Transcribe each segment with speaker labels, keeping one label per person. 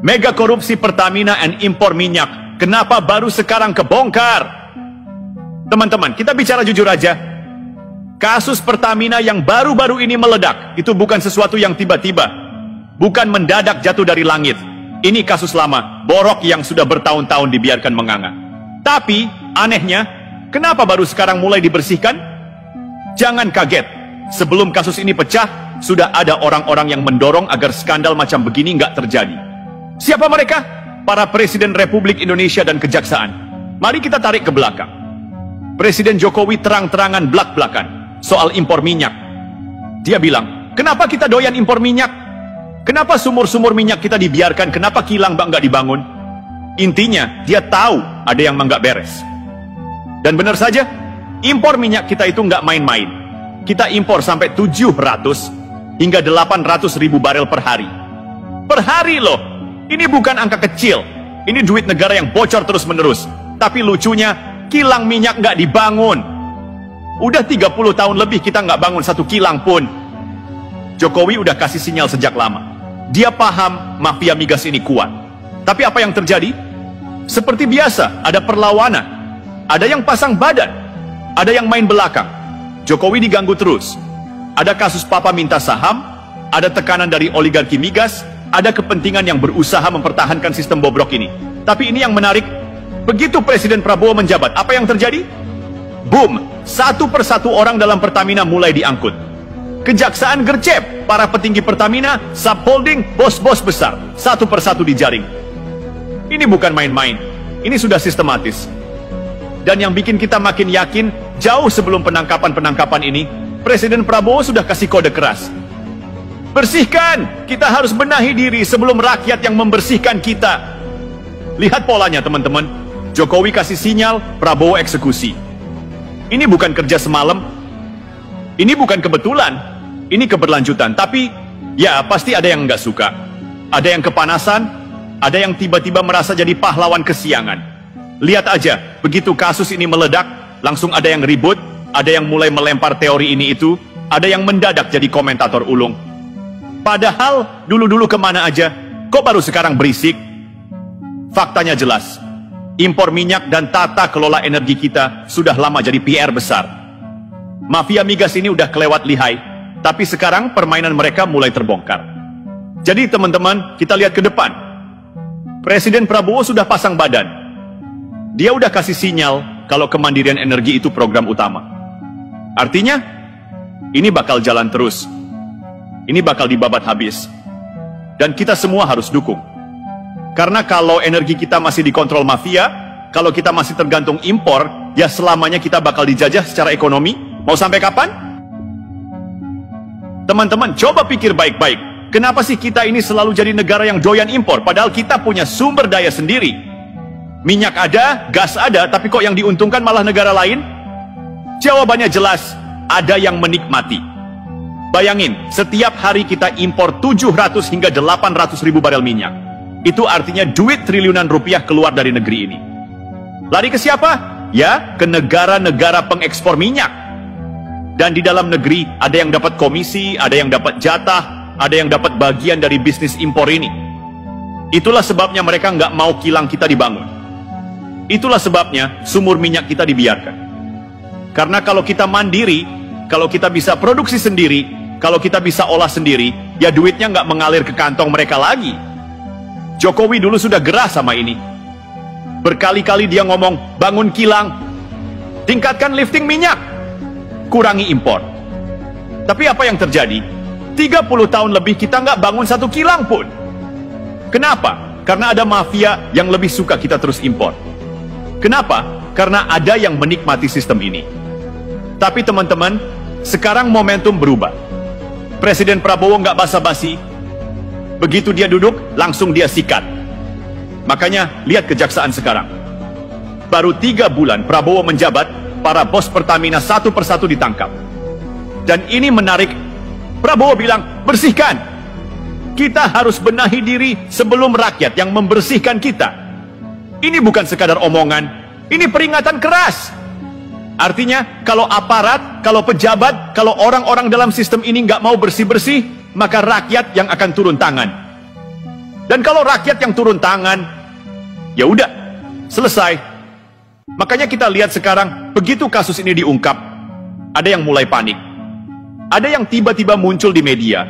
Speaker 1: Mega korupsi Pertamina and impor minyak, kenapa baru sekarang kebongkar? Teman-teman, kita bicara jujur aja. Kasus Pertamina yang baru-baru ini meledak, itu bukan sesuatu yang tiba-tiba. Bukan mendadak jatuh dari langit. Ini kasus lama, borok yang sudah bertahun-tahun dibiarkan menganga. Tapi, anehnya, kenapa baru sekarang mulai dibersihkan? Jangan kaget, sebelum kasus ini pecah, sudah ada orang-orang yang mendorong agar skandal macam begini nggak terjadi. Siapa mereka? Para Presiden Republik Indonesia dan Kejaksaan. Mari kita tarik ke belakang. Presiden Jokowi terang-terangan blak-blakan soal impor minyak. Dia bilang, kenapa kita doyan impor minyak? Kenapa sumur-sumur minyak kita dibiarkan? Kenapa kilang nggak dibangun? Intinya, dia tahu ada yang nggak beres. Dan benar saja, impor minyak kita itu nggak main-main. Kita impor sampai 700 hingga 800 ribu barel per hari. Per hari loh! Ini bukan angka kecil. Ini duit negara yang bocor terus-menerus. Tapi lucunya, kilang minyak nggak dibangun. Udah 30 tahun lebih kita nggak bangun satu kilang pun. Jokowi udah kasih sinyal sejak lama. Dia paham mafia migas ini kuat. Tapi apa yang terjadi? Seperti biasa, ada perlawanan. Ada yang pasang badan. Ada yang main belakang. Jokowi diganggu terus. Ada kasus papa minta saham. Ada tekanan dari oligarki migas. Ada kepentingan yang berusaha mempertahankan sistem bobrok ini. Tapi ini yang menarik. Begitu Presiden Prabowo menjabat, apa yang terjadi? Boom! Satu persatu orang dalam Pertamina mulai diangkut. Kejaksaan gercep, para petinggi Pertamina, subholding, bos-bos besar. Satu persatu dijaring. Ini bukan main-main. Ini sudah sistematis. Dan yang bikin kita makin yakin, jauh sebelum penangkapan-penangkapan ini, Presiden Prabowo sudah kasih kode keras. Bersihkan! Kita harus benahi diri sebelum rakyat yang membersihkan kita. Lihat polanya teman-teman. Jokowi kasih sinyal, Prabowo eksekusi. Ini bukan kerja semalam. Ini bukan kebetulan. Ini keberlanjutan. Tapi, ya pasti ada yang nggak suka. Ada yang kepanasan. Ada yang tiba-tiba merasa jadi pahlawan kesiangan. Lihat aja, begitu kasus ini meledak, langsung ada yang ribut. Ada yang mulai melempar teori ini itu. Ada yang mendadak jadi komentator ulung. Padahal dulu-dulu kemana aja, kok baru sekarang berisik? Faktanya jelas, impor minyak dan tata kelola energi kita sudah lama jadi PR besar. Mafia migas ini udah kelewat lihai, tapi sekarang permainan mereka mulai terbongkar. Jadi teman-teman, kita lihat ke depan. Presiden Prabowo sudah pasang badan. Dia udah kasih sinyal kalau kemandirian energi itu program utama. Artinya, ini bakal jalan terus. Ini bakal dibabat habis. Dan kita semua harus dukung. Karena kalau energi kita masih dikontrol mafia, kalau kita masih tergantung impor, ya selamanya kita bakal dijajah secara ekonomi. Mau sampai kapan? Teman-teman, coba pikir baik-baik. Kenapa sih kita ini selalu jadi negara yang doyan impor, padahal kita punya sumber daya sendiri? Minyak ada, gas ada, tapi kok yang diuntungkan malah negara lain? Jawabannya jelas, ada yang menikmati. Bayangin, setiap hari kita impor 700 hingga 800 ribu barel minyak. Itu artinya duit triliunan rupiah keluar dari negeri ini. Lari ke siapa? Ya, ke negara-negara pengekspor minyak. Dan di dalam negeri, ada yang dapat komisi, ada yang dapat jatah, ada yang dapat bagian dari bisnis impor ini. Itulah sebabnya mereka nggak mau kilang kita dibangun. Itulah sebabnya sumur minyak kita dibiarkan. Karena kalau kita mandiri, kalau kita bisa produksi sendiri, kalau kita bisa olah sendiri, ya duitnya nggak mengalir ke kantong mereka lagi. Jokowi dulu sudah gerah sama ini. Berkali-kali dia ngomong, bangun kilang, tingkatkan lifting minyak, kurangi impor. Tapi apa yang terjadi? 30 tahun lebih kita nggak bangun satu kilang pun. Kenapa? Karena ada mafia yang lebih suka kita terus impor. Kenapa? Karena ada yang menikmati sistem ini. Tapi teman-teman, sekarang momentum berubah. Presiden Prabowo nggak basa-basi. Begitu dia duduk, langsung dia sikat. Makanya, lihat kejaksaan sekarang. Baru 3 bulan Prabowo menjabat, para bos Pertamina satu persatu ditangkap. Dan ini menarik. Prabowo bilang, bersihkan. Kita harus benahi diri sebelum rakyat yang membersihkan kita. Ini bukan sekadar omongan. Ini peringatan keras. Artinya, kalau aparat, kalau pejabat, kalau orang-orang dalam sistem ini nggak mau bersih-bersih, maka rakyat yang akan turun tangan. Dan kalau rakyat yang turun tangan, ya udah, selesai. Makanya kita lihat sekarang, begitu kasus ini diungkap, ada yang mulai panik. Ada yang tiba-tiba muncul di media,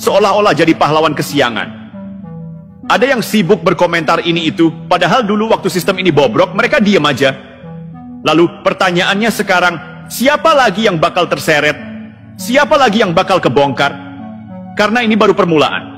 Speaker 1: seolah-olah jadi pahlawan kesiangan. Ada yang sibuk berkomentar ini itu, padahal dulu waktu sistem ini bobrok, mereka diam aja. Lalu pertanyaannya sekarang, siapa lagi yang bakal terseret? Siapa lagi yang bakal kebongkar? Karena ini baru permulaan.